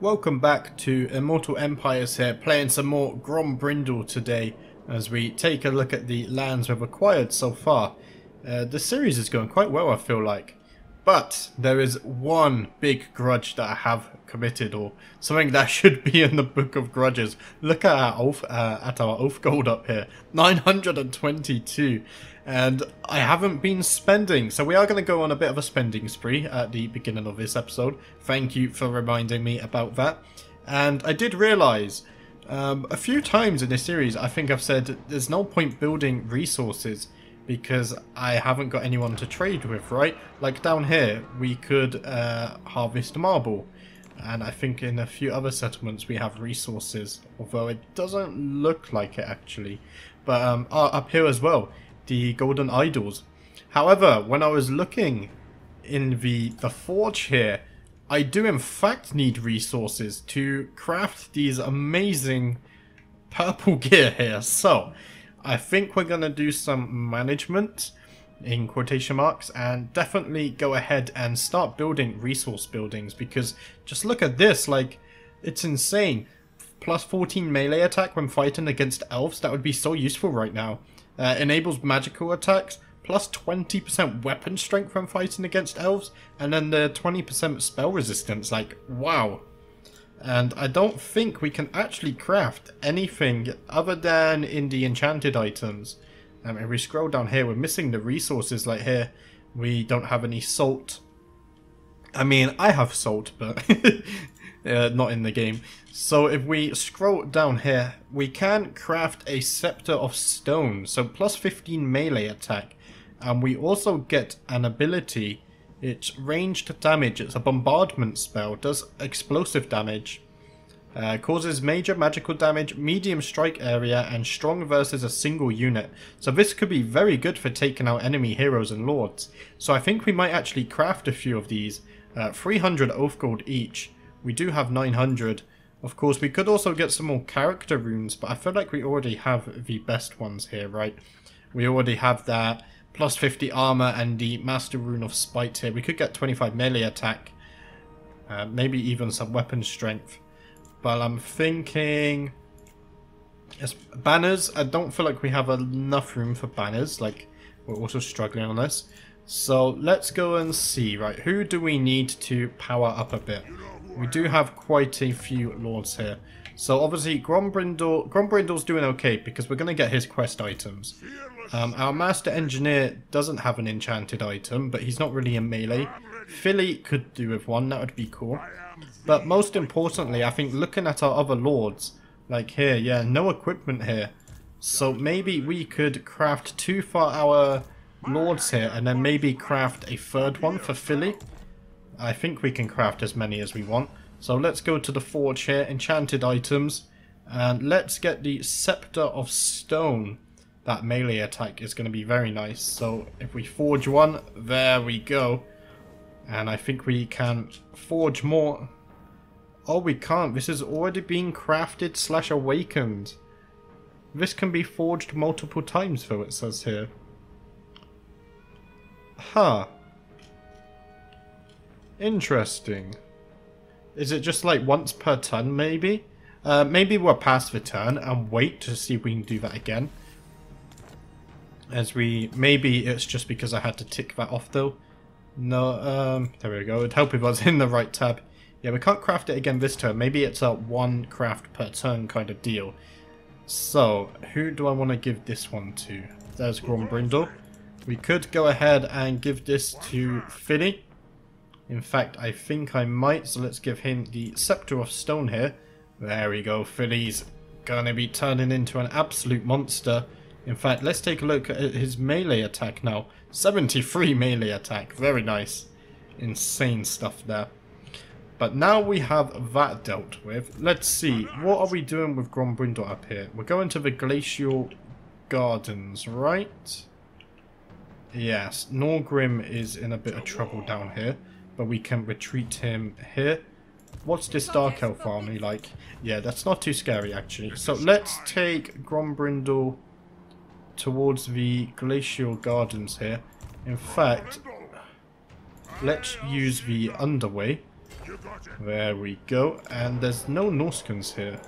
Welcome back to Immortal Empires here, playing some more Grombrindal today as we take a look at the lands we've acquired so far. The series is going quite well, I feel like. But there is one big grudge that I have committed, or something that should be in the book of grudges. Look at our oath gold up here, 922. And I haven't been spending, so we are going to go on a bit of a spending spree at the beginning of this episode. Thank you for reminding me about that. And I did realise a few times in this series, I think I've said there's no point building resources because I haven't got anyone to trade with, right? Like down here, we could harvest marble. And I think in a few other settlements we have resources, although it doesn't look like it actually. But up here as well, the golden idols. However, when I was looking in the forge here, I do in fact need resources to craft these amazing purple gear here. So I think we're going to do some management in quotation marks and definitely go ahead and start building resource buildings, because just look at this, like, it's insane. Plus 14 melee attack when fighting against elves, that would be so useful right now. Enables magical attacks, plus 20% weapon strength when fighting against elves, and then the 20% spell resistance, like, wow. And I don't think we can actually craft anything other than in the enchanted items. If we scroll down here, we're missing the resources. Like here, we don't have any salt. I mean, I have salt, but not in the game. So if we scroll down here, we can craft a scepter of stone. So plus 15 melee attack. And we also get an ability. It's ranged damage. It's a bombardment spell. Does explosive damage. Causes major magical damage, medium strike area, and strong versus a single unit. So this could be very good for taking out enemy heroes and lords. So I think we might actually craft a few of these. 300 oath gold each. We do have 900. Of course, we could also get some more character runes, but I feel like we already have the best ones here, right? We already have that plus 50 armor and the master rune of spite here. We could get 25 melee attack. Maybe even some weapon strength. But I'm thinking banners. I don't feel like we have enough room for banners. Like, we're also struggling on this. So let's go and see, right? Who do we need to power up a bit? We do have quite a few lords here. So obviously Grombrindal's doing okay because we're going to get his quest items. Our master engineer doesn't have an enchanted item, but he's not really a melee. Philly could do with one, that would be cool. But most importantly, I think looking at our other lords, like here, yeah, no equipment here. So maybe we could craft 2 for our lords here, and then maybe craft a third one for Philly. I think we can craft as many as we want. So let's go to the forge here, enchanted items, and let's get the scepter of stone. That melee attack is going to be very nice. So if we forge one, there we go. And I think we can forge more. Oh, we can't. This is already being crafted / awakened. This can be forged multiple times, though, it says here. Huh. Interesting. Is it just like once per turn, maybe? Maybe we'll pass the turn and wait to see if we can do that again. Maybe it's just because I had to tick that off, though. No, there we go. It'd help if I was in the right tab. Yeah, we can't craft it again this turn. Maybe it's a 1 craft per turn kind of deal. So, who do I want to give this one to? There's Grombrindal. We could go ahead and give this to Philly. In fact, I think I might. So let's give him the Scepter of Stone here. There we go. Philly's gonna be turning into an absolute monster. In fact, let's take a look at his melee attack now. 73 melee attack. Very nice. Insane stuff there. But now we have that dealt with. Let's see. What are we doing with Grombrindal up here? We're going to the Glacial Gardens, right? Yes. Norgrim is in a bit of trouble down here. But we can retreat him here. What's this Dark Elf army like? Yeah, that's not too scary, actually. So let's take Grombrindal towards the Glacial Gardens here. In fact, let's use the underway There we go. And there's no Norskins here.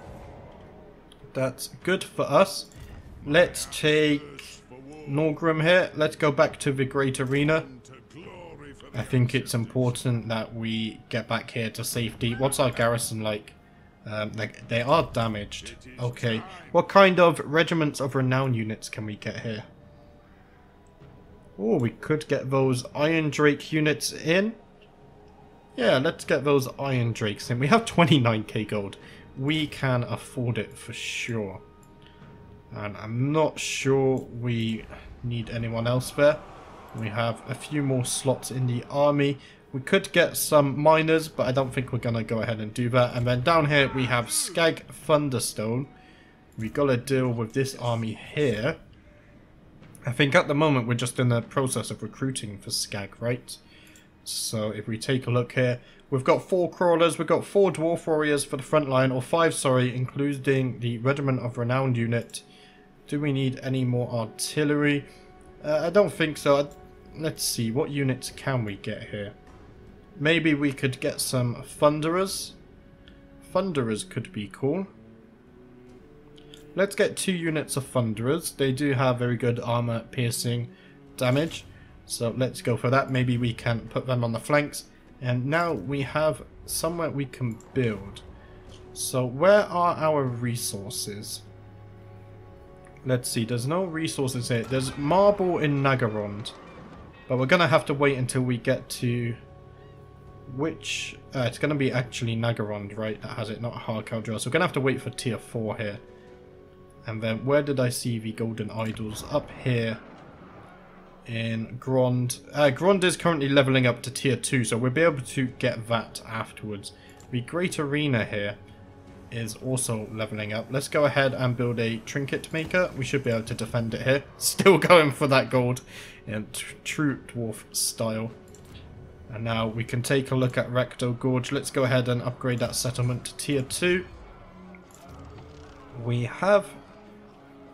That's good for us. Let's take Norgrim here. Let's go back to the Great Arena. I think it's important that we get back here to safety. What's our garrison like? They are damaged. Okay. What kind of regiments of renown units can we get here? Oh, we could get those Iron Drake units in. Yeah, let's get those Iron Drakes in. We have 29k gold. We can afford it for sure. And I'm not sure we need anyone else there. We have a few more slots in the army. We could get some miners, but I don't think we're going to go ahead and do that. And then down here we have Skag Thunderstone. We got to deal with this army here. I think at the moment we're just in the process of recruiting for Skag, right? So if we take a look here, we've got 4 crawlers, we've got 4 dwarf warriors for the front line, or 5, sorry, including the Regiment of Renowned unit. Do we need any more artillery? I don't think so. Let's see, what units can we get here? Maybe we could get some Thunderers. Thunderers could be cool. Let's get 2 units of Thunderers. They do have very good armor piercing damage. So let's go for that. Maybe we can put them on the flanks. And now we have somewhere we can build. So where are our resources? Let's see. There's no resources here. There's marble in Nagarond. But we're going to have to wait until we get to... Which... it's going to be actually Nagarond, right? That has it, not Harkaldra. So we're going to have to wait for tier 4 here. And then where did I see the golden idols? Up here. In Grond. Grond is currently leveling up to tier 2, so we'll be able to get that afterwards. The Great Arena here is also leveling up. Let's go ahead and build a trinket maker. We should be able to defend it here. Still going for that gold in true dwarf style. And now we can take a look at Recto Gorge. Let's go ahead and upgrade that settlement to tier 2. We have...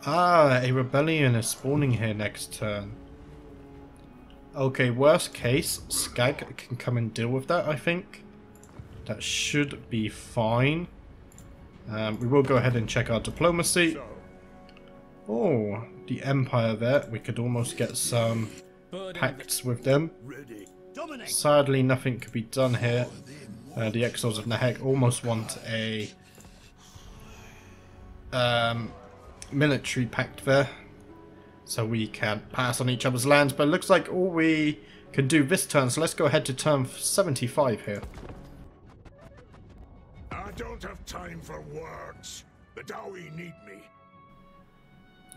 a rebellion is spawning here next turn. Okay, worst case, Skag can come and deal with that, I think. That should be fine. We will go ahead and check our diplomacy. Oh, the Empire there. We could almost get some pacts with them. Sadly, nothing could be done here. The Exiles of Naheg almost want a military pact there. So we can pass on each other's lands, but it looks like all we can do this turn, so let's go ahead to turn 75 here. I don't have time for words. The Dowie need me.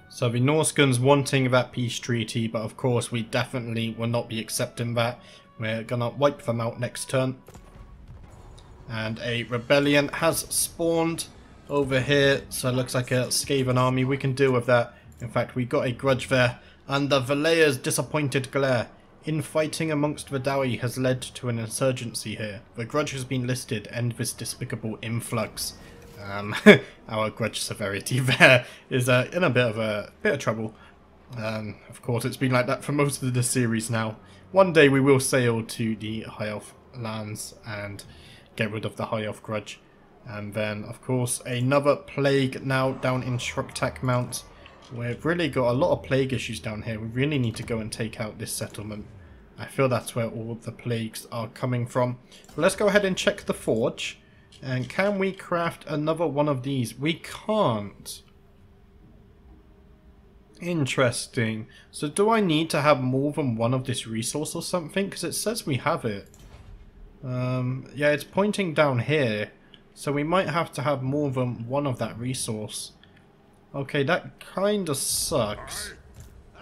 So the Norskins wanting that peace treaty, but of course we definitely will not be accepting that. We're gonna wipe them out next turn. And a rebellion has spawned over here, so it looks like a Skaven army. We can deal with that. In fact, we got a grudge there. And the Valaya's disappointed glare. Infighting amongst the Dowie has led to an insurgency here. The grudge has been listed. End this despicable influx. Our grudge severity there is in a bit of trouble. Of course, it's been like that for most of the series now. One day we will sail to the High Elf lands and get rid of the High Elf grudge. And then, of course, another plague now down in Shruktak Mount. We've really got a lot of plague issues down here. We really need to go and take out this settlement. I feel that's where all the plagues are coming from. But let's go ahead and check the forge. And can we craft another one of these? We can't. Interesting. So do I need to have more than one of this resource or something? Because it says we have it. Yeah, it's pointing down here. So we might have to have more than one of that resource. Okay, that kind of sucks.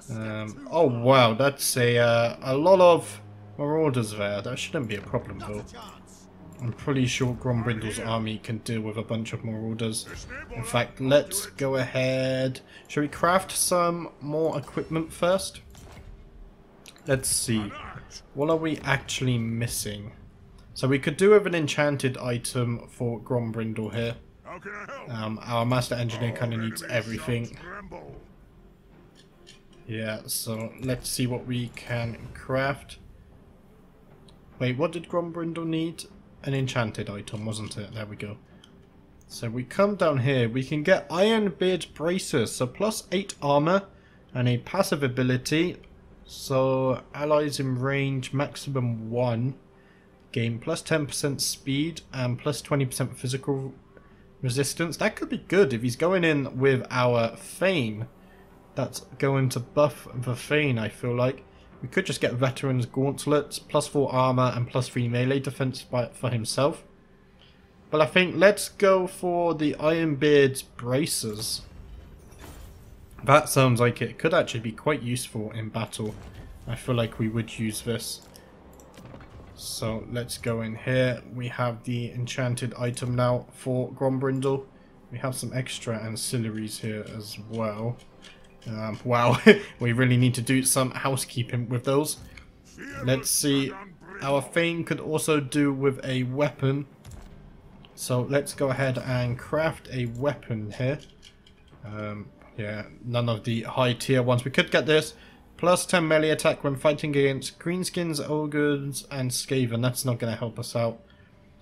Oh wow, that's a lot of marauders there. That shouldn't be a problem though. I'm pretty sure Grombrindal's army can deal with a bunch of marauders. In fact, let's go ahead. Shall we craft some more equipment first? Let's see. What are we actually missing? So we could do with an enchanted item for Grombrindal here. Our master engineer kind of needs everything. Yeah, so let's see what we can craft. Wait, what did Grombrindal need? an enchanted item, wasn't it? There we go. So we come down here, we can get Ironbeard Braces, so +8 armor and a passive ability. So allies in range, maximum 1, gain +10% speed and +20% physical resistance. That could be good if he's going in with our Thane. That's going to buff the Thane, I feel like. We could just get Veteran's Gauntlets, +4 armor and +3 melee defense for himself. But I think let's go for the Ironbeard's Braces. That sounds like it could actually be quite useful in battle. I feel like we would use this. So let's go in here. We have the enchanted item now for Grombrindal. We have some extra ancillaries here as well. Wow, we really need to do some housekeeping with those. Let's see. Our Thane could also do with a weapon. So let's go ahead and craft a weapon here. Yeah, none of the high tier ones. We could get this. +10 melee attack when fighting against greenskins, ogres, and Skaven. That's not going to help us out.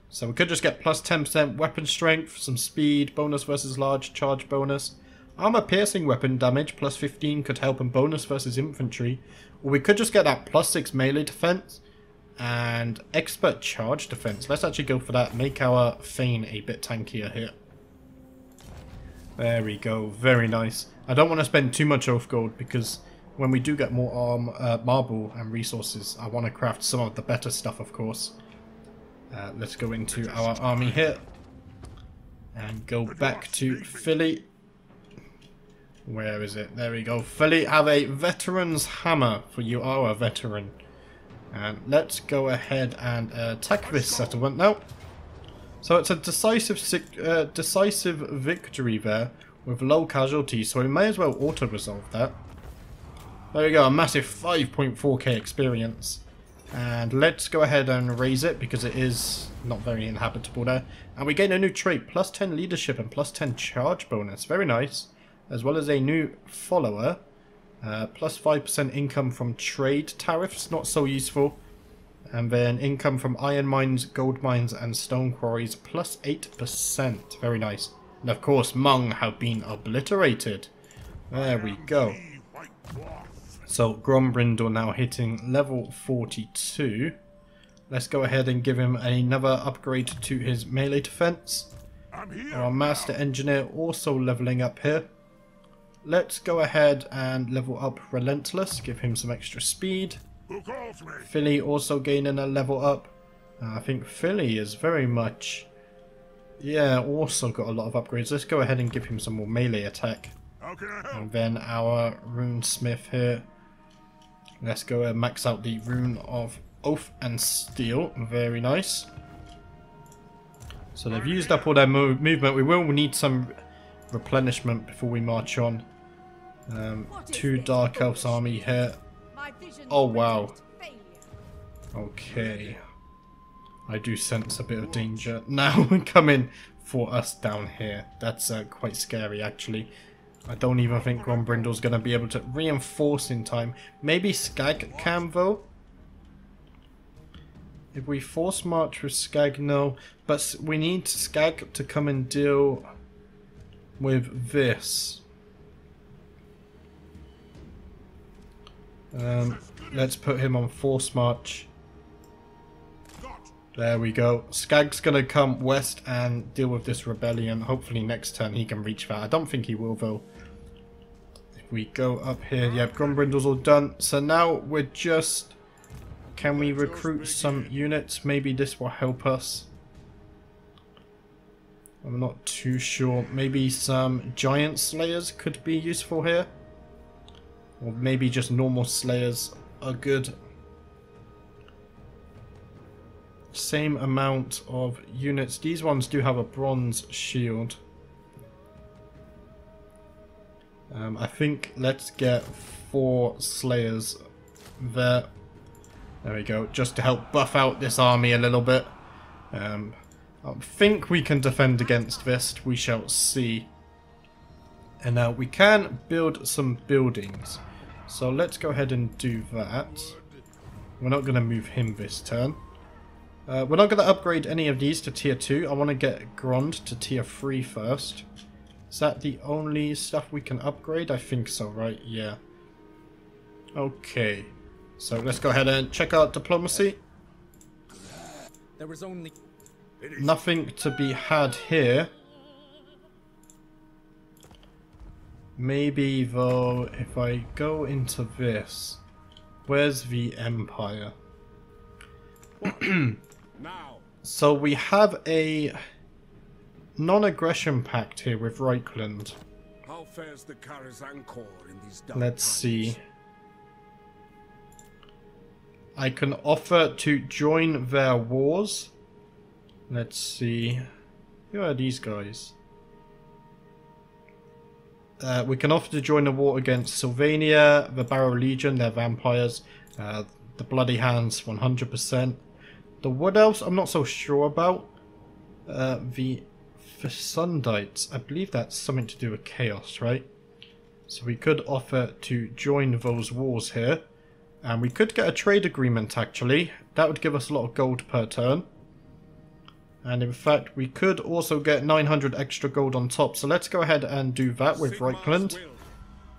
So we could just get +10% weapon strength, some speed, bonus versus large, charge bonus. Armor piercing weapon damage, +15 could help, and bonus versus infantry. Or we could just get that +6 melee defense and expert charge defense. Let's actually go for that. Make our Thane a bit tankier here. There we go. Very nice. I don't want to spend too much oath gold because when we do get more marble and resources, I want to craft some of the better stuff, of course. Let's go into our army here and go back to Philly. Where is it? There we go. Philly, have a veteran's hammer, for you are a veteran. And let's go ahead and attack this settlement now. So it's a decisive victory there with low casualties, so we may as well auto-resolve that. There we go, a massive 5.4k experience. And let's go ahead and raise it because it is not very inhabitable there. And we gain a new trait, +10 leadership and +10 charge bonus. Very nice. As well as a new follower. +5% income from trade tariffs, not so useful. And then income from iron mines, gold mines, and stone quarries, +8%. Very nice. And of course, Hmong have been obliterated. There we go. So Grombrindal now hitting level 42. Let's go ahead and give him another upgrade to his melee defense. Our master engineer also leveling up here. Let's go ahead and level up Relentless, give him some extra speed. Philly also gaining a level up. I think Philly is very much, yeah, also got a lot of upgrades. Let's go ahead and give him some more melee attack. And then our runesmith here. Let's go and max out the rune of Oath and Steel. Very nice. So they've used up all their movement. We will need some replenishment before we march on. 2 Dark Elves army here. Oh wow. Okay. I do sense a bit of danger now coming for us down here. That's quite scary actually. I don't even think Grombrindal's going to be able to reinforce in time. Maybe Skag can though. If we force march with Skag, no. But we need Skag to come and deal with this. Let's put him on force march. There we go. Skag's going to come west and deal with this rebellion. Hopefully next turn he can reach that. I don't think he will though. If we go up here, yeah, Grombrindal's all done. So now we're just... Can we recruit some units? Maybe this will help us. I'm not too sure. Maybe some giant slayers could be useful here. Or maybe just normal slayers are good. Same amount of units. These ones do have a bronze shield. I think let's get 4 slayers there. There we go. Just to help buff out this army a little bit. I think we can defend against this. We shall see. And now we can build some buildings. So let's go ahead and do that. We're not going to move him this turn. We're not going to upgrade any of these to tier 2. I want to get Grond to tier 3 first. Is that the only stuff we can upgrade? I think so, right? Yeah. Okay. So let's go ahead and check out diplomacy. There was only Nothing to be had here. Maybe though, if I go into this, where's the Empire? Now. So we have a non-aggression pact here with Reichland. How fares the Karazhan Corps in these dark Let's times? see. I can offer to join their wars. Let's see. Who are these guys? We can offer to join a war against Sylvania, the Barrow Legion, they're vampires, the Bloody Hands 100%. The Wood Elves I'm not so sure about. The Sundites, I believe that's something to do with chaos, right? So we could offer to join those wars here. And we could get a trade agreement actually. That would give us a lot of gold per turn. And in fact, we could also get 900 extra gold on top. So let's go ahead and do that with Reichland.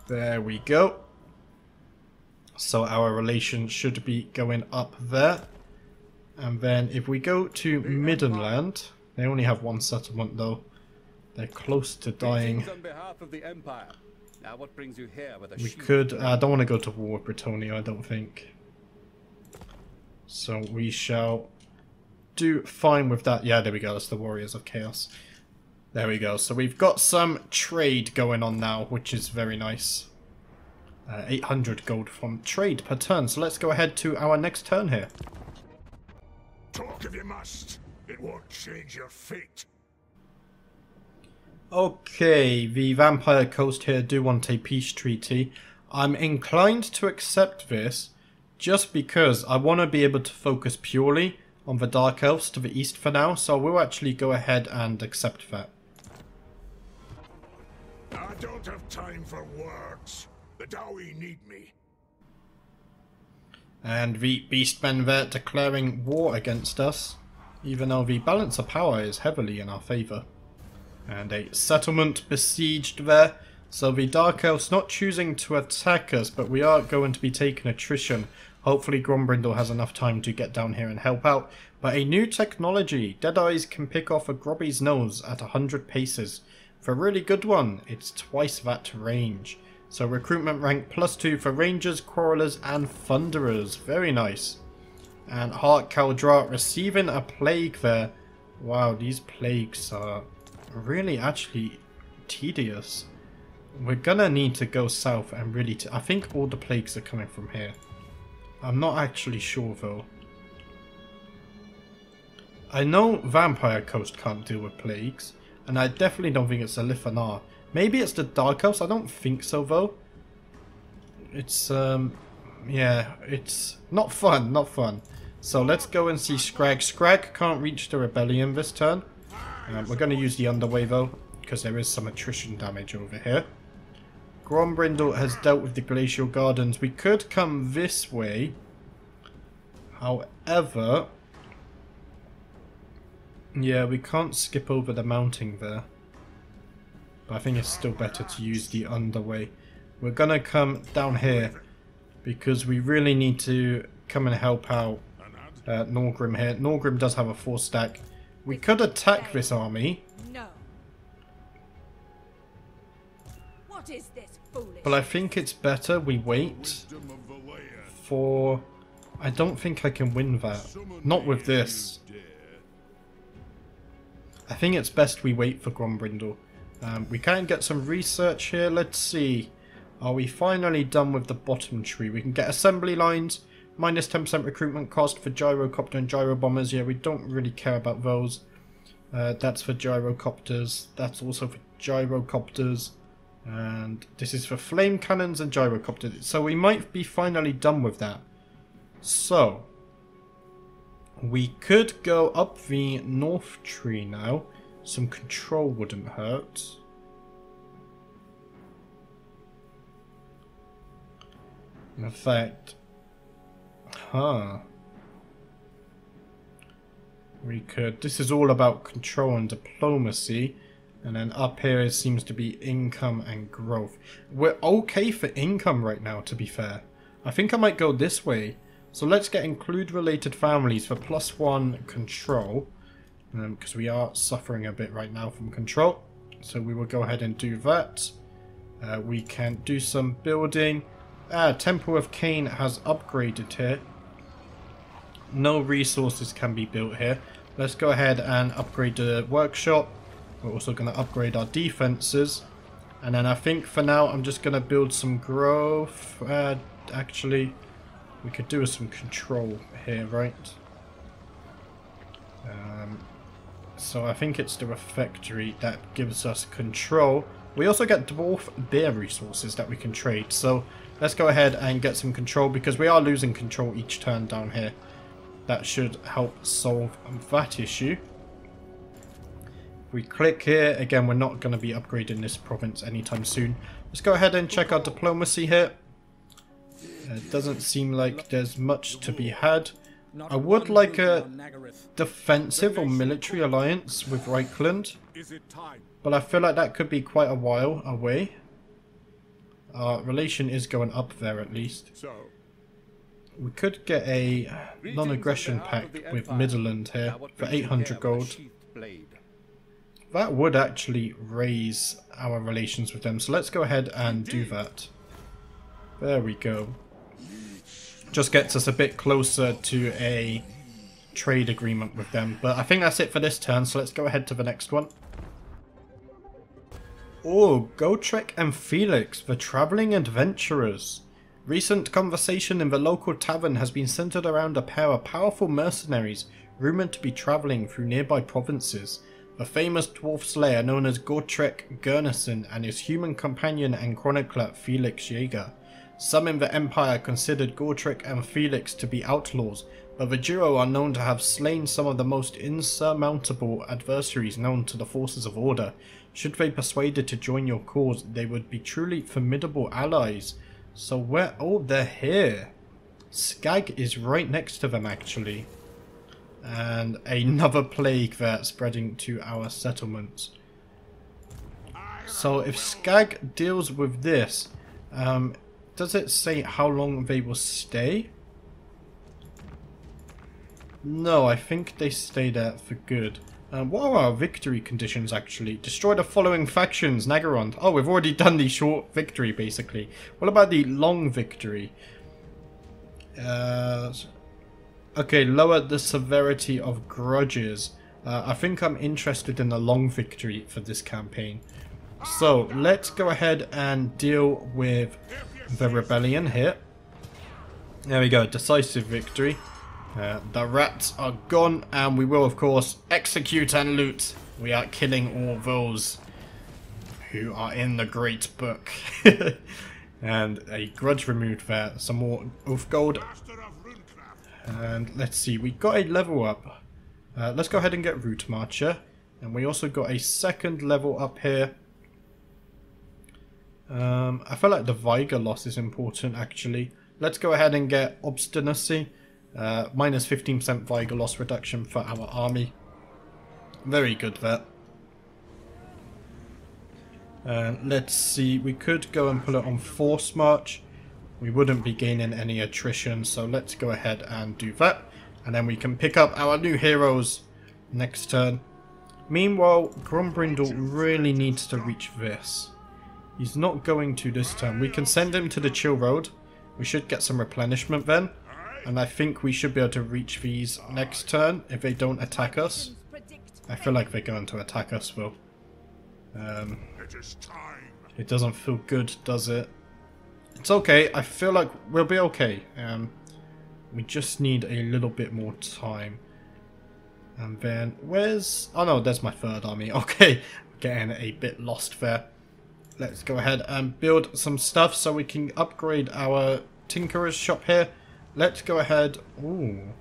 There we go. So our relations should be going up there. And then if we go to Middenland, they only have one settlement though. They're close to dying. on behalf of the Empire. Now what brings you here with a We shield? could, I don't want to go to war with Britonia, I don't think. So we shall do fine with that. Yeah, there we go, that's the Warriors of Chaos. There we go, so we've got some trade going on now, which is very nice. 800 gold from trade per turn, so let's go ahead to our next turn here. Talk if you must. It won't change your fate. Okay, the Vampire Coast here do want a peace treaty. I'm inclined to accept this just because I want to be able to focus purely on the Dark Elves to the east for now, so we'll actually go ahead and accept that. I don't have time for words. The Dowie need me. And the Beastmen there declaring war against us, even though the balance of power is heavily in our favour. And a settlement besieged there. So the Dark Elves not choosing to attack us, but we are going to be taking attrition. Hopefully Grombrindal has enough time to get down here and help out. But a new technology. Deadeyes can pick off a Grobby's nose at 100 paces. For a really good one, it's twice that range. So recruitment rank +2 for Rangers, Quarrelers and Thunderers. Very nice. And Heart Caldra receiving a plague there. Wow, these plagues are really actually tedious. We're gonna need to go south and really I think all the plagues are coming from here. I'm not actually sure though. I know Vampire Coast can't deal with plagues, and I definitely don't think it's a Lithanar. Maybe it's the Dark Elves, I don't think so though. It's yeah, it's not fun, not fun. So let's go and see Scrag. Scrag can't reach the rebellion this turn. We're going to use the underway though, because there is some attrition damage over here. Grombrindal has dealt with the Glacial Gardens. We could come this way. However, yeah, we can't skip over the mounting there. But I think it's still better to use the underway. We're going to come down here because we really need to come and help out Norgrim here. Norgrim does have a 4-stack. We could attack this army. No. What is this foolish? But I think it's better we wait for... I don't think I can win that. Not with this. I think it's best we wait for Grombrindal. We can get some research here. Let's see. Are we finally done with the bottom tree? We can get assembly lines. Minus 10% recruitment cost for gyrocopter and gyrobombers. Yeah, we don't really care about those. That's for gyrocopters. That's also for gyrocopters. And this is for flame cannons and gyrocopters. So we might be finally done with that. So, we could go up the north tree now. Some control wouldn't hurt. In fact... Huh. We could... This is all about control and diplomacy. And then up here it seems to be income and growth. We're okay for income right now, to be fair. I think I might go this way. So let's get include related families for +1 control. Because we are suffering a bit right now from control. So we will go ahead and do that. We can do some building. Temple of Cain has upgraded here. No resources can be built here. Let's go ahead and upgrade the workshop. We're also going to upgrade our defenses. And then I think for now I'm just going to build some growth. Actually, we could do some control here, right? So I think it's the refectory that gives us control. We also get dwarf beer resources that we can trade. So let's go ahead and get some control because we are losing control each turn down here. That should help solve that issue. If we click here, again, we're not going to be upgrading this province anytime soon. Let's go ahead and check our diplomacy here. It doesn't seem like there's much to be had. I would like a defensive or military alliance with Reichland, but I feel like that could be quite a while away. Our relation is going up there at least. We could get a non-aggression pact with Midland here for 800 gold. That would actually raise our relations with them, so let's go ahead and do that. There we go. Just gets us a bit closer to a trade agreement with them. But I think that's it for this turn, so let's go ahead to the next one. Oh, Gotrek and Felix, the travelling adventurers. Recent conversation in the local tavern has been centered around a pair of powerful mercenaries rumoured to be travelling through nearby provinces. The famous dwarf slayer known as Gotrek Gurnison and his human companion and chronicler Felix Jaeger. Some in the Empire considered Gotrek and Felix to be outlaws, but the duo are known to have slain some of the most insurmountable adversaries known to the forces of order. Should they persuaded to join your cause, they would be truly formidable allies. So where... Oh, they're here. Skag is right next to them, actually. And another plague there spreading to our settlements. So if Skag deals with this... does it say how long they will stay? No, I think they stay there for good. What are our victory conditions actually? Destroy the following factions, Nagarond. Oh, we've already done the short victory basically. What about the long victory? Okay, lower the severity of grudges. I think I'm interested in the long victory for this campaign. So, let's go ahead and deal with the rebellion here. There we go, decisive victory. The rats are gone, and we will of course execute and loot. We are killing all those who are in the great book. And a grudge removed there, some more oath gold. And let's see, we got a level up. Let's go ahead and get Root Marcher. And we also got a second level up here. I feel like the Vigor loss is important actually. Let's go ahead and get Obstinacy. Minus 15% Vigor loss reduction for our army. Very good there. Let's see, we could go and put it on Force March. We wouldn't be gaining any attrition, so let's go ahead and do that. And then we can pick up our new heroes next turn. Meanwhile, Grombrindal really needs to reach this. He's not going to this turn. We can send him to the Chill Road. We should get some replenishment then. And I think we should be able to reach these next turn if they don't attack us. I feel like they're going to attack us though. It doesn't feel good, does it? It's okay. I feel like we'll be okay. We just need a little bit more time. And then, where's... Oh no, there's my third army. Okay, getting a bit lost there. Let's go ahead and build some stuff so we can upgrade our Tinkerer's shop here. Let's go ahead... Ooh.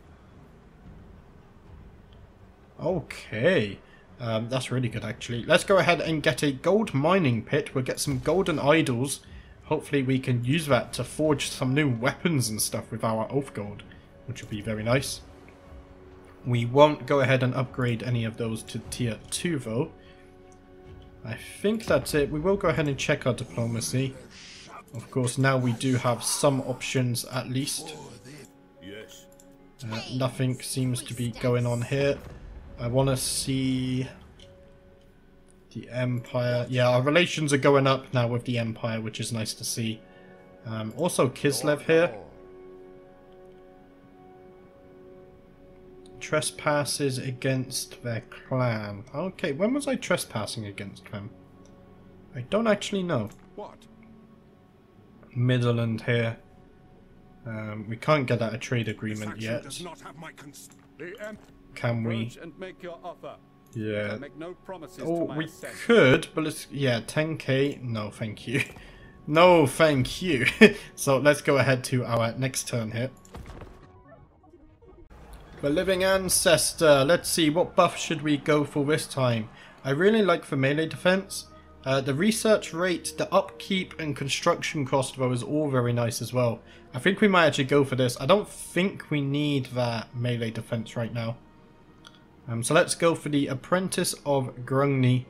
Okay. That's really good actually. Let's go ahead and get a gold mining pit. We'll get some golden idols. Hopefully we can use that to forge some new weapons and stuff with our oath gold, which would be very nice. We won't go ahead and upgrade any of those to tier 2 though. I think that's it. We will go ahead and check our diplomacy. Of course, now we do have some options at least. Nothing seems to be going on here. I want to see the Empire. Yeah, our relations are going up now with the Empire, which is nice to see. Also, Kislev here. Trespasses against their clan. Okay, when was I trespassing against them? I don't actually know. What? Midland here. We can't get out a trade agreement yet. Does not have my Can we? Approach and make your offer. Yeah. I make no promises Oh, to my we assent. could, but it's, yeah, 10k. No, thank you. No, thank you. So let's go ahead to our next turn here. The Living Ancestor. Let's see, what buff should we go for this time? I really like the melee defense. The research rate, the upkeep and construction cost though is all very nice as well. I think we might actually go for this. I don't think we need that melee defense right now. So let's go for the Apprentice of Grungni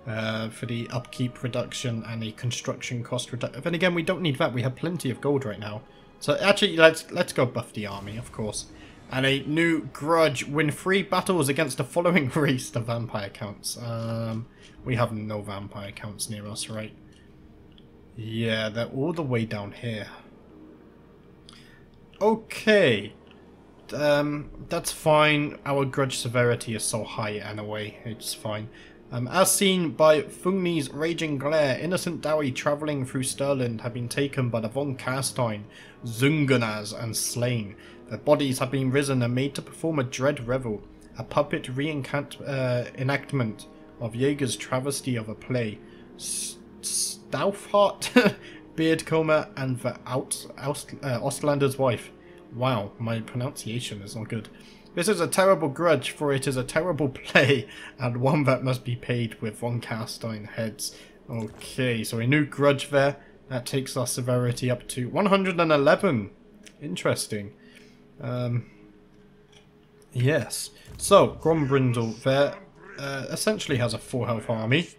for the upkeep reduction and the construction cost reduction. Then again, we don't need that. We have plenty of gold right now. So actually, let's go buff the army, of course. And a new grudge. Win 3 battles against the following race. The vampire counts. We have no vampire counts near us, right? Yeah, they're all the way down here. Okay. That's fine. Our grudge severity is so high anyway. It's fine. As seen by Fungni's raging glare, innocent Dowie travelling through Stirland have been taken by the von Carstein, Zunganas, and slain. Their bodies have been risen and made to perform a dread revel, a puppet enactment of Jaeger's travesty of a play. Staufhart, Beardcomber, and the Ostlander's wife. Wow, my pronunciation is not good. This is a terrible grudge, for it is a terrible play, and one that must be paid with von Carstein heads. Okay, so a new grudge there. That takes our severity up to 111. Interesting. Yes. So, Grombrindal there essentially has a 4 health army.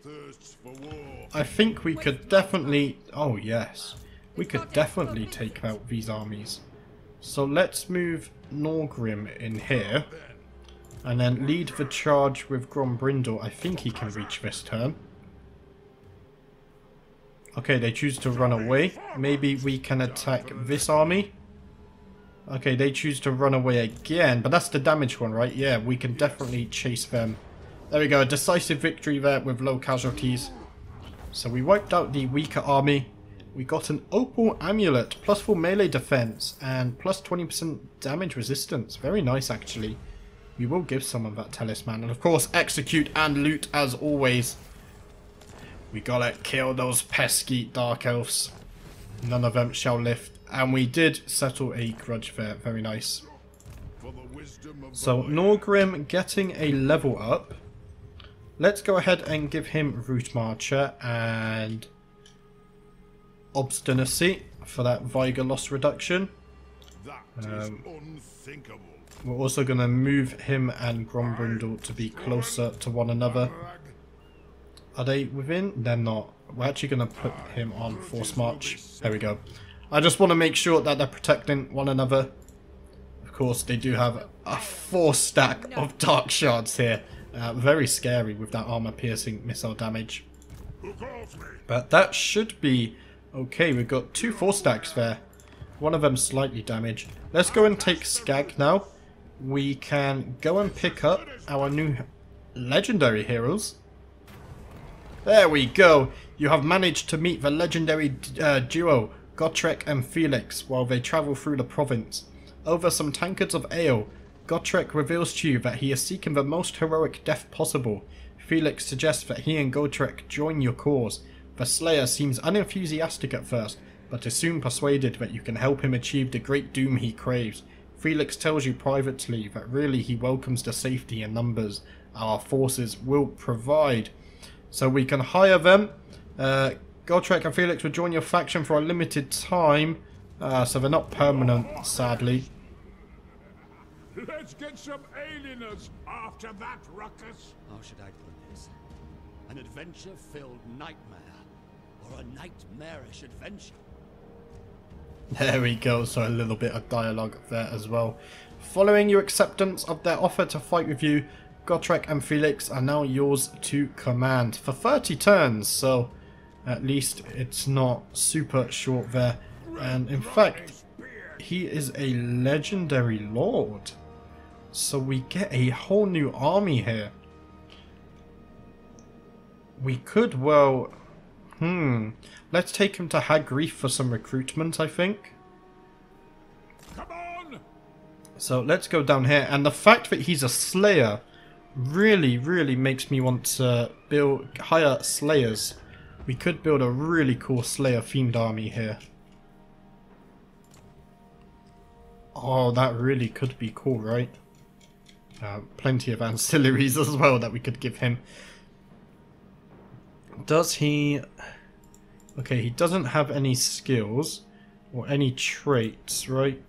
I think we could definitely... Oh, yes. We could definitely take out these armies. So let's move Norgrim in here. And then lead the charge with Grombrindal. I think he can reach this turn. Okay, they choose to run away. Maybe we can attack this army. Okay, they choose to run away again. But that's the damaged one, right? Yeah, we can definitely chase them. There we go. A decisive victory there with low casualties. So we wiped out the weaker army. We got an Opal Amulet, plus 4 melee defense, and plus 20% damage resistance. Very nice, actually. We will give someone that talisman. And of course, execute and loot as always. We gotta kill those pesky Dark Elves. None of them shall live. And we did settle a grudge there. Very nice. So, Norgrim getting a level up. Let's go ahead and give him Root Marcher and Obstinacy for that Vigor loss reduction. We're also going to move him and Grombrindal to be closer to one another. Are they within? They're not. We're actually going to put him on Force March. There we go. I just want to make sure that they're protecting one another. Of course, they do have a 4 stack of Dark Shards here. Very scary with that armor-piercing missile damage. But that should be okay. We've got 2 4 stacks there. One of them slightly damaged. Let's go and take Skag now. We can go and pick up our new legendary heroes. There we go. You have managed to meet the legendary duo Gotrek and Felix while they travel through the province. Over some tankards of ale, Gotrek reveals to you that he is seeking the most heroic death possible. Felix suggests that he and Gotrek join your cause. The Slayer seems unenthusiastic at first, but is soon persuaded that you can help him achieve the great doom he craves. Felix tells you privately that really he welcomes the safety and numbers our forces will provide. So we can hire them. Gotrek and Felix will join your faction for a limited time. So they're not permanent, sadly. Let's get some alieners after that ruckus. How should I put this? An adventure-filled nightmare, or a nightmarish adventure? There we go, so a little bit of dialogue there as well. Following your acceptance of their offer to fight with you, Gotrek and Felix are now yours to command for 30 turns, so at least it's not super short there. And in fact, he is a legendary lord, so we get a whole new army here. We could, well, let's take him to Hagreef for some recruitment, I think. Come on! So let's go down here, and the fact that he's a slayer really makes me want to hire slayers. We could build a really cool slayer themed army here. Oh, that really could be cool, right? Plenty of ancillaries as well that we could give him. Does he... Okay, he doesn't have any skills or any traits, right?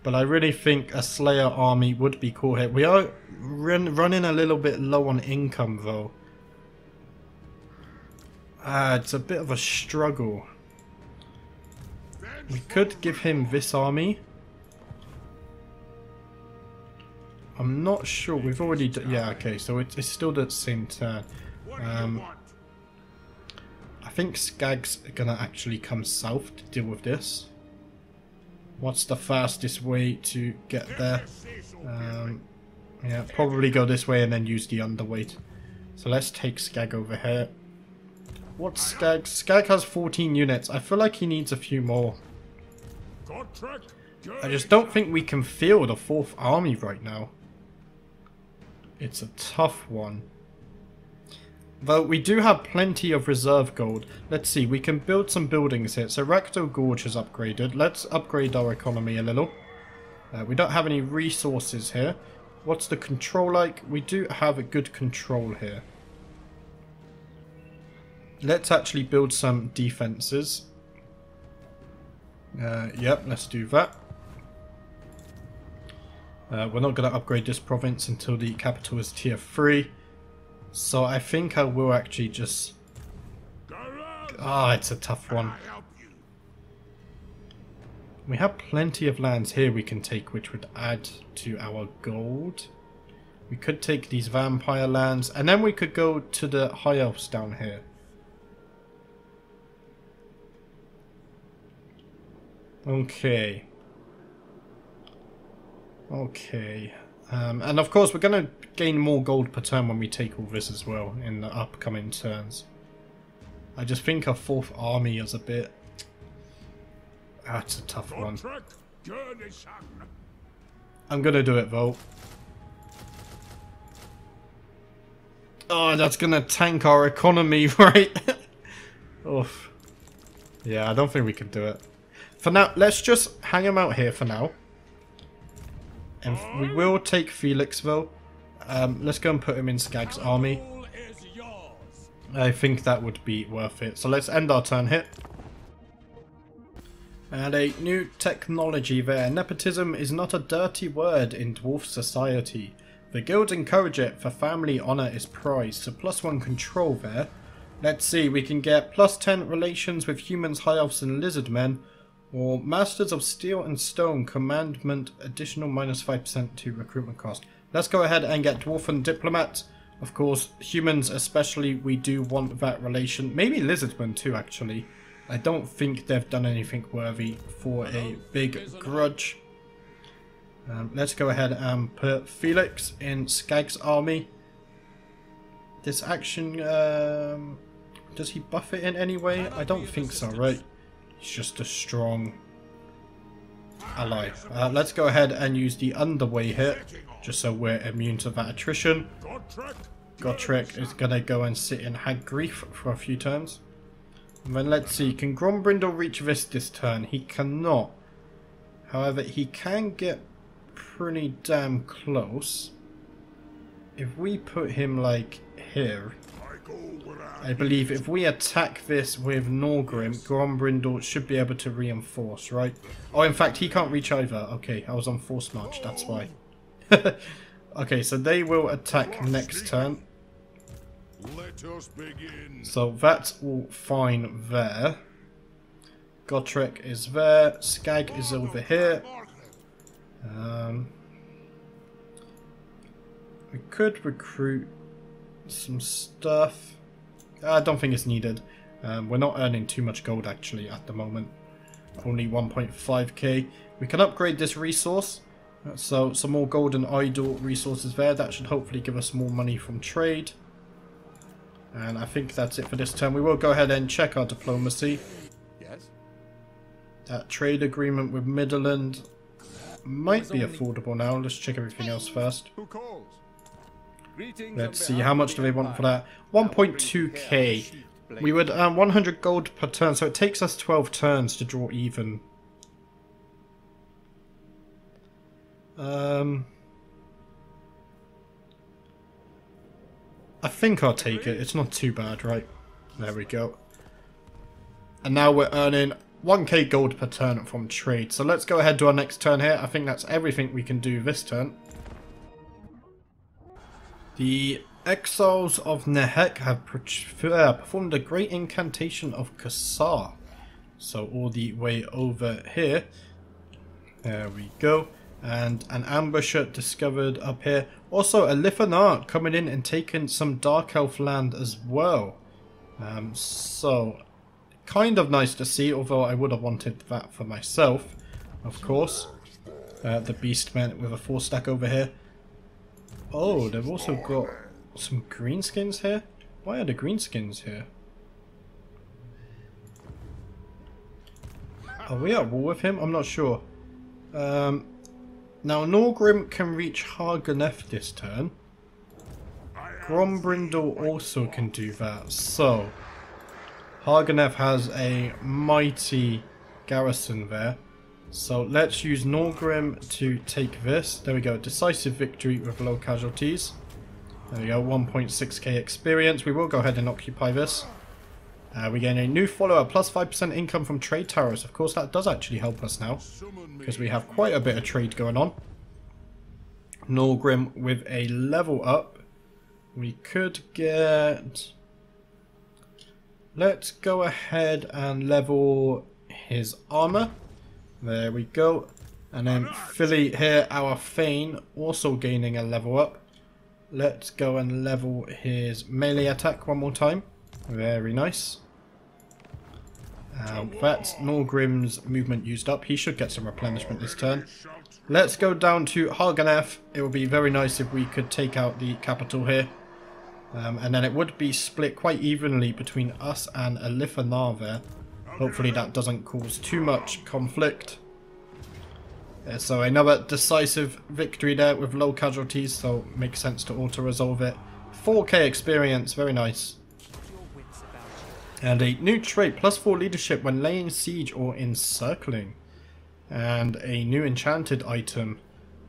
But I really think a Slayer army would be cool here. We are running a little bit low on income, though. It's a bit of a struggle. We could give him this army. I'm not sure. We've already... Yeah, okay, so it's still the same turn. I think Skag's gonna actually come south to deal with this. What's the fastest way to get there? Yeah, probably go this way and then use the underweight. So let's take Skag over here. What's Skag? Skag has 14 units. I feel like he needs a few more. I just don't think we can field a 4th army right now. It's a tough one. Though we do have plenty of reserve gold. Let's see, we can build some buildings here. So Rakdo Gorge has upgraded. Let's upgrade our economy a little. We don't have any resources here. What's the control like? We do have a good control here. Let's actually build some defenses. Yep, let's do that. We're not going to upgrade this province until the capital is tier 3. So I think I will actually just... it's a tough one. We have plenty of lands here we can take, which would add to our gold. We could take these vampire lands, and then we could go to the High Elves down here. Okay. Okay. And of course we're going to gain more gold per turn when we take all this as well in the upcoming turns. I just think our 4th army is a bit... That's a tough one. I'm going to do it though. Oh, that's going to tank our economy, right? Oof. Yeah, I don't think we can do it. For now, let's just hang him out here for now. And we will take Felix though. Let's go and put him in Skag's army. I think that would be worth it. So let's end our turn here. And a new technology there. Nepotism is not a dirty word in dwarf society. The guilds encourage it, for family honour is prized. So +1 control there. Let's see, we can get +10 relations with humans, high elves and lizard men. Or Masters of Steel and Stone commandment, additional -5% to recruitment cost. Let's go ahead and get Dwarfen Diplomat. Of course, humans especially, we do want that relation. Maybe Lizardmen too, actually. I don't think they've done anything worthy for a big grudge. Let's go ahead and put Felix in Skag's army. This action, does he buff it in any way? I don't think so, right? He's just a strong ally. Let's go ahead and use the underway here, just so we're immune to that attrition. Gotrek is going to go and sit in Hagreef for a few turns. And then let's see, can Grombrindal reach this turn? He cannot. However, he can get pretty damn close. If we put him like here, I believe if we attack this with Norgrim, Grombrindal should be able to reinforce, right? Oh, in fact, he can't reach either. Okay, I was on force march, that's why. Okay, so they will attack next turn. Let us begin. So that's all fine there. Gotrek is there. Skag is over here. We could recruit some stuff. I don't think it's needed. We're not earning too much gold actually at the moment. Only 1.5k. We can upgrade this resource. So some more golden idol resources there. That should hopefully give us more money from trade. And I think that's it for this turn. We will go ahead and check our diplomacy. Yes. That trade agreement with Midland might be affordable now. Let's check everything else first. Who calls? Let's see, how much do they want for that? 1.2k. We would earn 100 gold per turn, so it takes us 12 turns to draw even. I think I'll take it. It's not too bad, right? There we go. And now we're earning 1k gold per turn from trade. So let's go ahead to our next turn here. I think that's everything we can do this turn. The Exiles of Nehek have performed a great incantation of Kassar. So all the way over here. There we go. And an ambusher discovered up here. Also a Lithanar coming in and taking some Dark Elf land as well. So kind of nice to see, although I would have wanted that for myself, of course. The Beastmen with a 4-stack over here. Oh, they've also got some greenskins here? Why are the greenskins here? Are we at war with him? I'm not sure. Now Norgrim can reach Haganef this turn. Grombrindal also can do that. So Haganef has a mighty garrison there. So let's use Norgrim to take this. There we go. Decisive victory with low casualties. There we go. 1.6k experience. We will go ahead and occupy this. We gain a new follower, plus 5% income from trade towers. Of course, that does actually help us now, because we have quite a bit of trade going on. Norgrim with a level up. We could get... Let's go ahead and level his armor. There we go. And then Philly here, our Thane, also gaining a level up. Let's go and level his melee attack one more time. Very nice. That's Norgrim's movement used up. He should get some replenishment this turn. Let's go down to Haganef. It would be very nice if we could take out the capital here. And then it would be split quite evenly between us and Lithanar there. Hopefully that doesn't cause too much conflict. So another decisive victory there with low casualties, so makes sense to auto-resolve it. 4k experience, very nice. And a new trait, +4 leadership when laying siege or encircling. And a new enchanted item,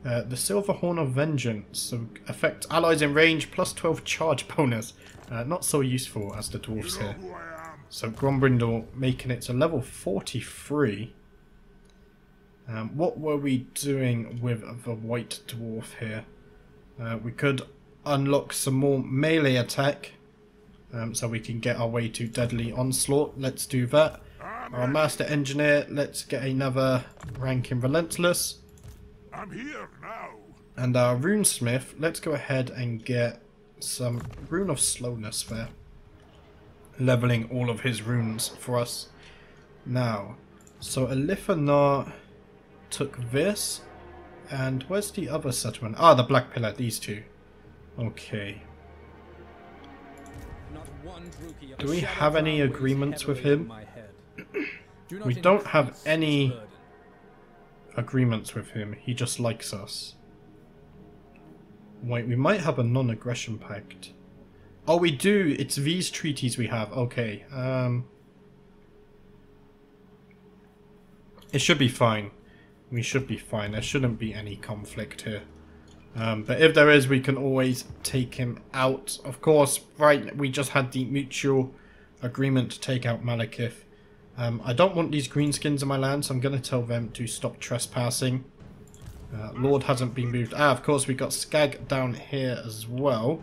the Silver Horn of Vengeance. So affects allies in range, +12 charge bonus. Not so useful as the dwarves here. So Grombrindal making it to level 43. What were we doing with the white dwarf here? We could unlock some more melee attack. So we can get our way to Deadly Onslaught. Let's do that. Our Master Engineer, let's get another rank in Relentless. I'm here now. And our Runesmith, let's go ahead and get some Rune of Slowness there. Leveling all of his runes for us. Now, so Lithanar took this. And where's the other settlement? Ah, the Black Pillar, these two. Okay. Do we have any agreements with him? We don't have any agreements with him. He just likes us. Wait, we might have a non-aggression pact. Oh, we do. It's these treaties we have. Okay. It should be fine. We should be fine. There shouldn't be any conflict here. But if there is, we can always take him out. Of course, right, we just had the mutual agreement to take out Malekith. I don't want these greenskins in my land, so I'm going to tell them to stop trespassing. Lord hasn't been moved. Of course, we got Skag down here as well.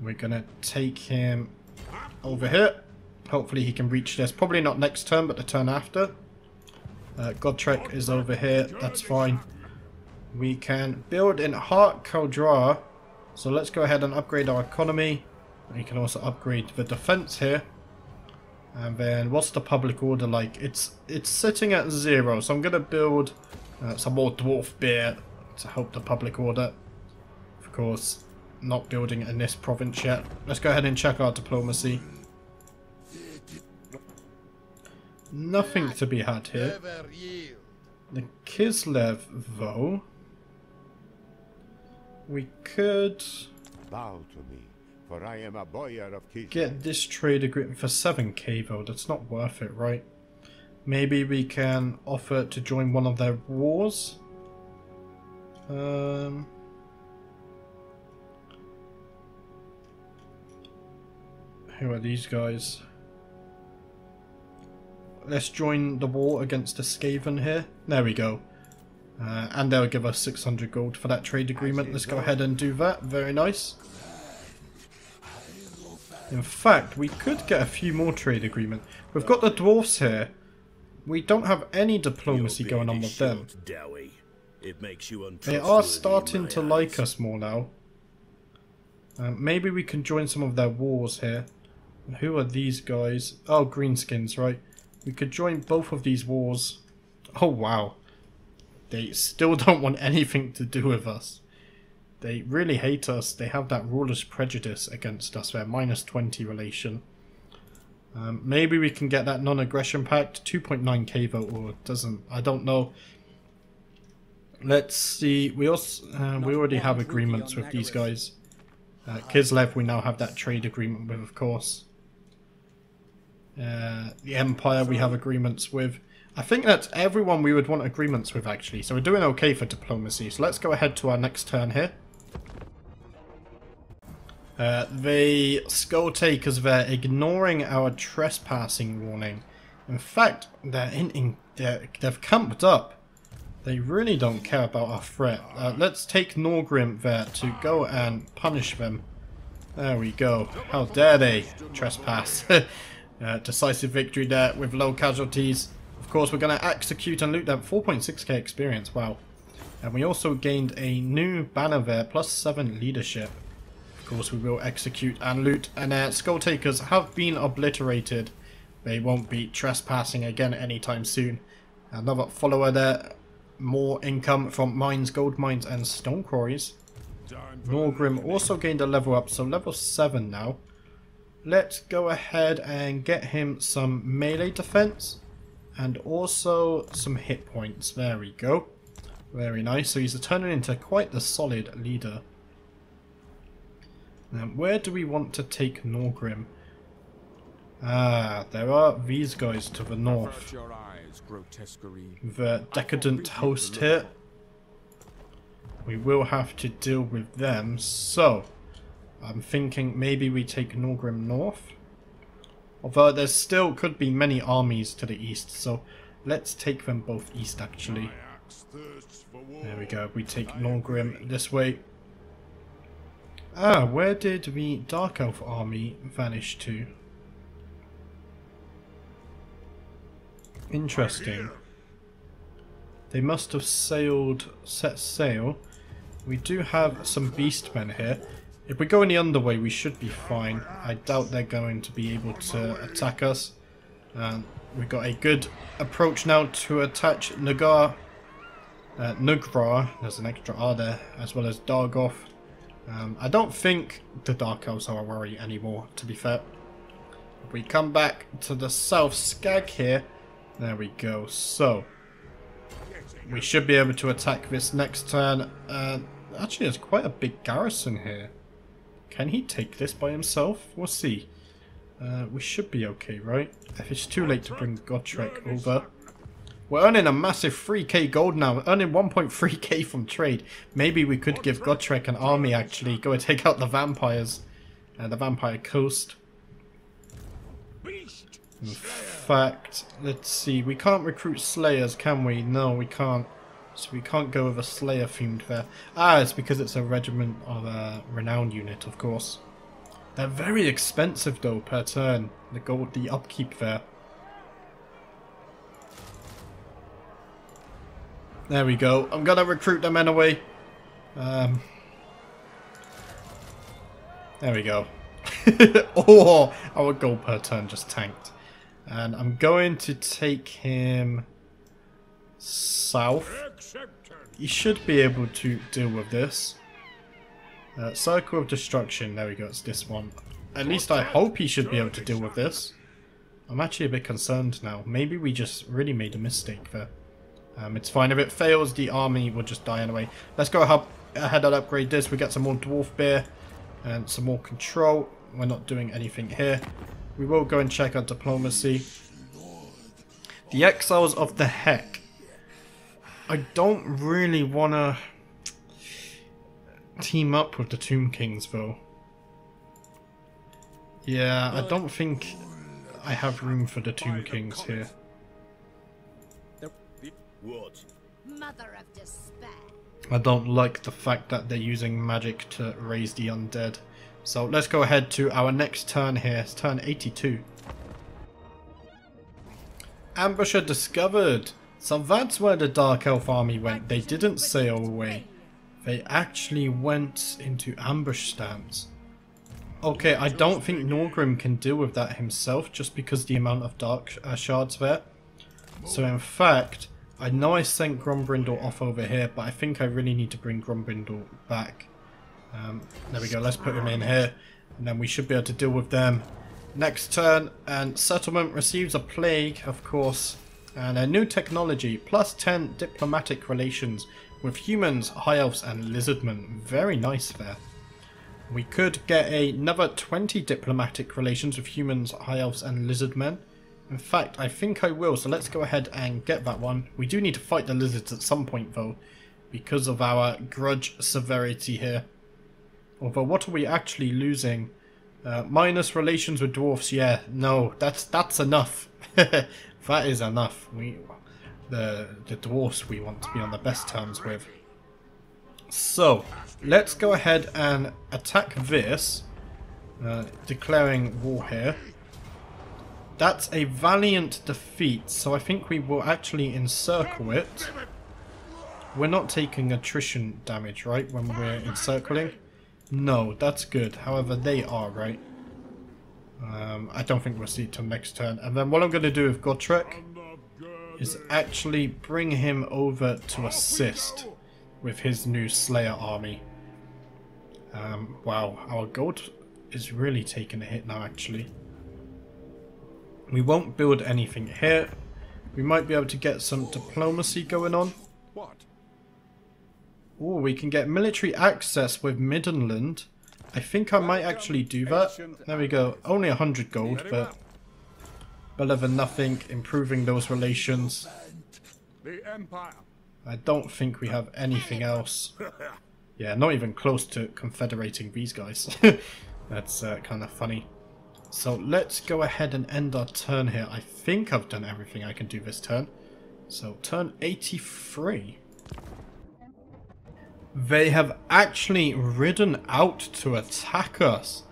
We're going to take him over here. Hopefully he can reach this. Probably not next turn, but the turn after. Godtrek is over here. That's fine. We can build in Heart Caldra. So let's go ahead and upgrade our economy. We can also upgrade the defense here. And then what's the public order like? It's sitting at 0. So I'm going to build some more dwarf beer to help the public order. Of course, not building in this province yet. Let's go ahead and check our diplomacy. Nothing to be had here. The Kislev, though. We could bow to me, for I am a boyar of Kislev. Get this trade agreement for 7k, though. That's not worth it, right? Maybe we can offer to join one of their wars. Who are these guys? Let's join the war against the Skaven here. There we go. And they'll give us 600 gold for that trade agreement. Let's go ahead and do that. Very nice. In fact, we could get a few more trade agreements. We've got the dwarfs here. We don't have any diplomacy going on with them. They are starting to like us more now. Maybe we can join some of their wars here. Who are these guys? Oh, greenskins, right. We could join both of these wars. Oh, wow. They still don't want anything to do with us. They really hate us. They have that ruler's prejudice against us. They're -20 relation. Maybe we can get that non-aggression pact. 2.9k vote, or it doesn't. I don't know. Let's see. We already have agreements with these guys. Kislev, we now have that trade agreement with, of course. The Empire we have agreements with. I think that's everyone we would want agreements with, actually. So we're doing okay for diplomacy. So let's go ahead to our next turn here. The Skull Takers there, ignoring our trespassing warning. In fact, they've camped up. They really don't care about our threat. Let's take Norgrim there to go and punish them. There we go. How dare they trespass. Decisive victory there with low casualties. Of course, we're going to execute and loot them. 4.6k experience, wow. And we also gained a new banner there, +7 leadership. Of course, we will execute and loot. And Skull Takers have been obliterated. They won't be trespassing again anytime soon. Another follower there. More income from mines, gold mines, and stone quarries. Norgrim also gained a level up, so level 7 now. Let's go ahead and get him some melee defense. And also some hit points. There we go. Very nice. So he's turning into quite the solid leader. Now, where do we want to take Norgrim? There are these guys to the north. The decadent host here. We will have to deal with them. So, I'm thinking maybe we take Norgrim north. Although there still could be many armies to the east, so let's take them both east actually. There we go, we take Norgrim this way. Where did the Dark Elf army vanish to? Interesting. They must have set sail. We do have some beastmen here. If we go in the underway, we should be fine. I doubt they're going to be able to attack us. We've got a good approach now to attack Nugra. There's an extra R there, as well as Dargoth. I don't think the Dark Elves are a worry anymore, to be fair. If we come back to the south, Skag here. There we go. So, we should be able to attack this next turn. Actually, there's quite a big garrison here. Can he take this by himself? We'll see. We should be okay, right? If it's too late to bring Godtrek over. We're earning a massive 3k gold now. We're earning 1.3k from trade. Maybe we could give Godtrek an army actually. Go and take out the vampires. The vampire coast. In fact, let's see. We can't recruit slayers, can we? No, we can't. So we can't go with a slayer themed there. Ah, it's because it's a regiment of a renowned unit, of course. They're very expensive though per turn. The upkeep there. There we go. I'm gonna recruit them anyway. There we go. Oh, our gold per turn just tanked. And I'm going to take him south. He should be able to deal with this. Circle of Destruction. There we go. It's this one. At least I hope he should be able to deal with this. I'm actually a bit concerned now. Maybe we just really made a mistake there. It's fine. If it fails, the army will just die anyway. Let's go ahead and upgrade this. We get some more Dwarf Beer and some more control. We're not doing anything here. We will go and check our diplomacy. The Exiles of the Heck. I don't really want to team up with the Tomb Kings though. Yeah, I don't think I have room for the Tomb Kings here. Mother of despair. I don't like the fact that they're using magic to raise the undead. So let's go ahead to our next turn here. It's turn 82. Ambusher discovered. So that's where the Dark Elf army went. They didn't sail away. They actually went into ambush stance. Okay, I don't think Norgrim can deal with that himself just because the amount of dark shards there. So in fact, I know I sent Grombrindal off over here, but I think I really need to bring Grombrindal back. There we go, let's put him in here, and then we should be able to deal with them next turn. And settlement receives a plague, of course, and a new technology, plus 10 diplomatic relations with humans, high elves and lizardmen. Very nice there. We could get another 20 diplomatic relations with humans, high elves and lizardmen. In fact, I think I will, so let's go ahead and get that one. We do need to fight the lizards at some point though, because of our grudge severity here. Although, what are we actually losing? Minus relations with dwarfs, yeah, no, that's enough. That is enough. The dwarfs we want to be on the best terms with. So, let's go ahead and attack this, declaring war here. That's a valiant defeat, so I think we will actually encircle it. We're not taking attrition damage, right, when we're encircling? No, that's good. However, they are, right? I don't think we'll see it till next turn. And then what I'm going to do with Godtrek is actually bring him over to assist with his new Slayer army. Wow, our gold is really taking a hit now, actually. We won't build anything here. We might be able to get some diplomacy going on. Oh, we can get military access with Middenland. I think I might actually do that. There we go. Only 100 gold, but better than nothing. Improving those relations. I don't think we have anything else. Yeah, not even close to confederating these guys. That's kind of funny. So let's go ahead and end our turn here. I think I've done everything I can do this turn. So turn 83. They have actually ridden out to attack us.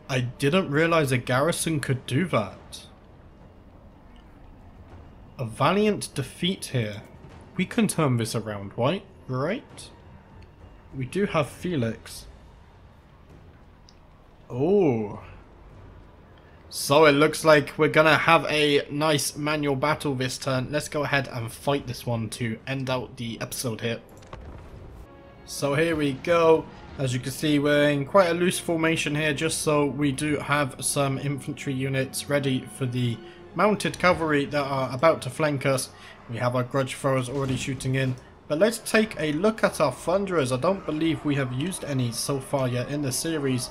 I didn't realize a garrison could do that. A valiant defeat here. We can turn this around, right? We do have Felix. Oh. So it looks like we're gonna have a nice manual battle this turn. Let's go ahead and fight this one to end out the episode here. So here we go. As you can see, we're in quite a loose formation here, just so we do have some infantry units ready for the mounted cavalry that are about to flank us. We have our grudge throwers already shooting in. But let's take a look at our thunderers. I don't believe we have used any so far yet in the series.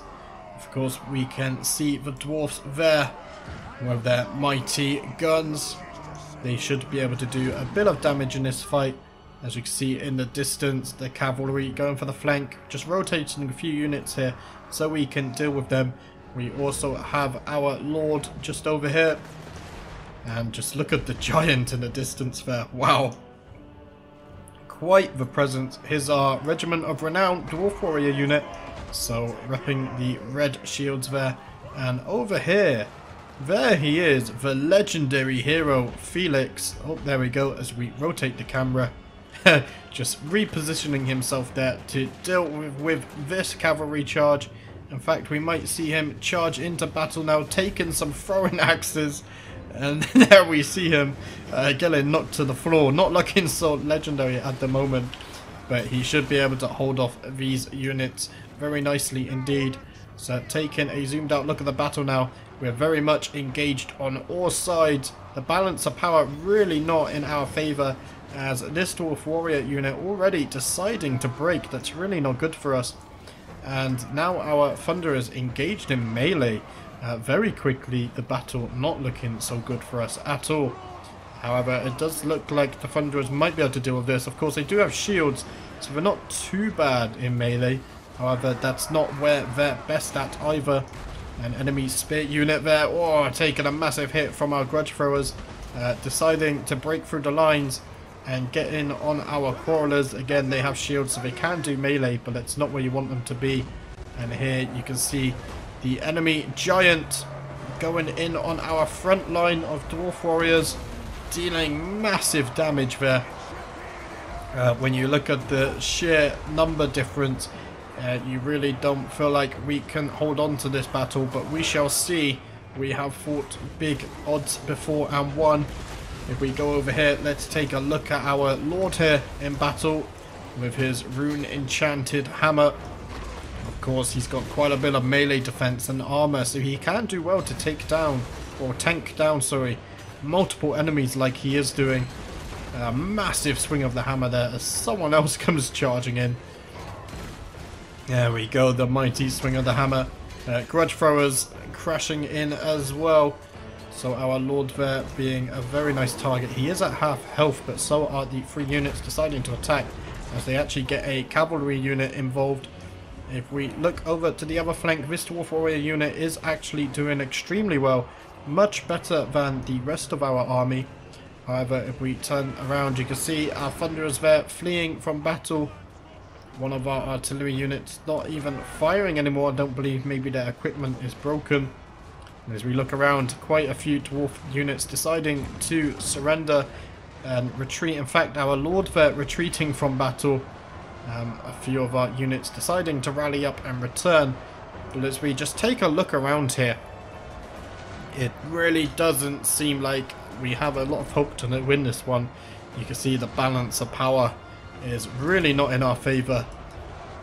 Of course, we can see the dwarfs there with their mighty guns. they should be able to do a bit of damage in this fight. As you can see in the distance, the cavalry going for the flank, just rotating a few units here so we can deal with them. We also have our lord just over here. And just look at the giant in the distance there. Wow. Quite the presence. Here's our Regiment of Renown Dwarf Warrior unit. So repping the red shields there. And over here, there he is, the legendary hero Felix. Oh, there we go, as we rotate the camera. Just repositioning himself there to deal with this cavalry charge. In fact, we might see him charge into battle now, taking some throwing axes. And there we see him getting knocked to the floor. Not looking so legendary at the moment, but he should be able to hold off these units very nicely indeed. So taking a zoomed out look at the battle now, we're very much engaged on all sides. The balance of power really not in our favour, as this Dwarf Warrior unit already deciding to break. That's really not good for us. And now our Thunderers engaged in melee. Very quickly, the battle not looking so good for us at all. However, it does look like the Thunderers might be able to deal with this. Of course, they do have shields, so they're not too bad in melee. However, that's not where they're best at either. An enemy spear unit there, oh, taking a massive hit from our grudge throwers. Deciding to break through the lines and get in on our quarrelers. Again, they have shields, so they can do melee, but that's not where you want them to be. And here you can see the enemy giant going in on our front line of Dwarf Warriors, dealing massive damage there. When you look at the sheer number difference, you really don't feel like we can hold on to this battle, but we shall see. We have fought big odds before and won. If we go over here, let's take a look at our lord here in battle with his rune enchanted hammer. Of course, he's got quite a bit of melee defense and armor, so he can do well to take down, or tank down, sorry, multiple enemies like he is doing. A massive swing of the hammer there as someone else comes charging in. There we go, the mighty swing of the hammer. Grudge throwers crashing in as well. So our lord there being a very nice target. He is at half health, but so are the 3 units deciding to attack, as they actually get a cavalry unit involved. If we look over to the other flank, this Dwarf Warrior unit is actually doing extremely well. Much better than the rest of our army. However, if we turn around, you can see our Thunderers there fleeing from battle. One of our artillery units not even firing anymore. I don't believe, maybe their equipment is broken. And as we look around, quite a few dwarf units deciding to surrender and retreat. In fact, our lord there retreating from battle. A few of our units deciding to rally up and return. But as we just take a look around here, it really doesn't seem like we have a lot of hope to win this one. You can see the balance of power is really not in our favour.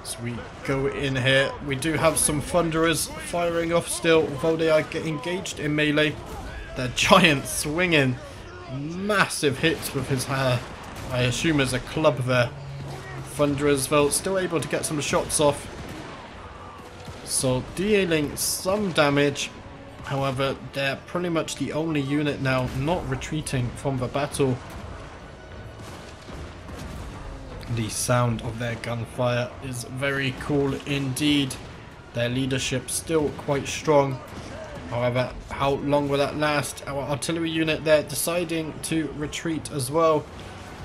So we go in here. We do have some Thunderers firing off still, although they are getting engaged in melee. The giant swinging massive hits with his I assume as a club there. Thunderers though still able to get some shots off. So dealing some damage. However, they're pretty much the only unit now not retreating from the battle. The sound of their gunfire is very cool indeed. Their leadership still quite strong. However, how long will that last? Our artillery unit there deciding to retreat as well.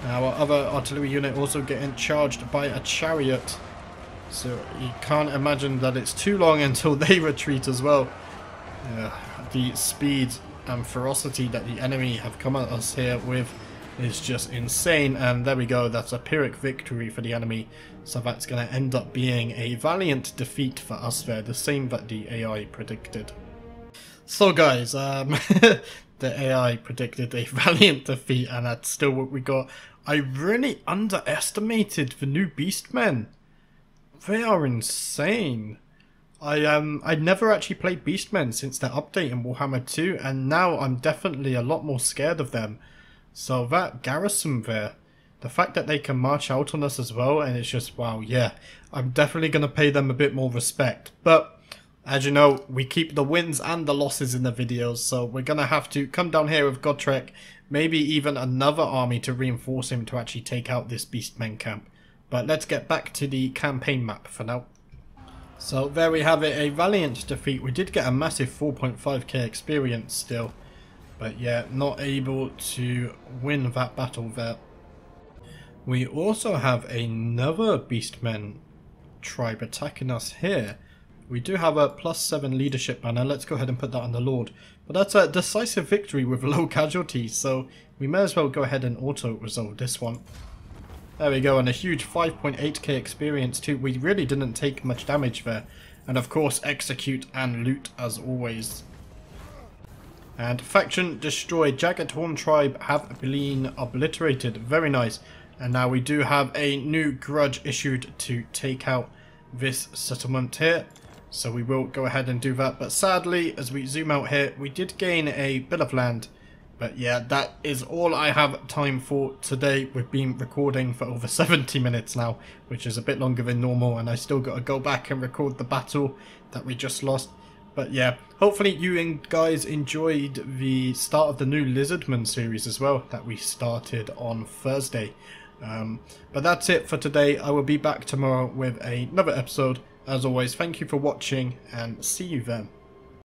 Our other artillery unit also getting charged by a chariot. So you can't imagine that it's too long until they retreat as well. The speed and ferocity that the enemy have come at us here with is just insane. And there we go, that's a Pyrrhic victory for the enemy. So that's going to end up being a valiant defeat for us there, the same that the AI predicted. So guys, the AI predicted a valiant defeat, and that's still what we got. I really underestimated the new Beastmen. They are insane. I'd never actually played Beastmen since their update in Warhammer 2, and now I'm definitely a lot more scared of them. So that garrison there, the fact that they can march out on us as well, and it's just, wow, yeah, I'm definitely going to pay them a bit more respect. But As you know, we keep the wins and the losses in the videos, so we're going to have to come down here with Godtrek, maybe even another army to reinforce him to actually take out this Beastmen camp. But let's get back to the campaign map for now. So there we have it, a valiant defeat. We did get a massive 4.5k experience still, but yeah, not able to win that battle there. We also have another Beastmen tribe attacking us here. We do have a +7 leadership banner. Let's go ahead and put that on the Lord. But that's a decisive victory with low casualties, so we may as well go ahead and auto-resolve this one. There we go, and a huge 5.8k experience too. We really didn't take much damage there. And of course, execute and loot as always. And faction destroyed. Jagged Horn tribe have been obliterated. Very nice. And now we do have a new grudge issued to take out this settlement here. So we will go ahead and do that. But sadly, as we zoom out here, we did gain a bit of land. But yeah, that is all I have time for today. We've been recording for over 70 minutes now, which is a bit longer than normal. And I still got to go back and record the battle that we just lost. But yeah, hopefully you guys enjoyed the start of the new Lizardman series as well that we started on Thursday. But that's it for today. I will be back tomorrow with another episode. As always, thank you for watching and see you then.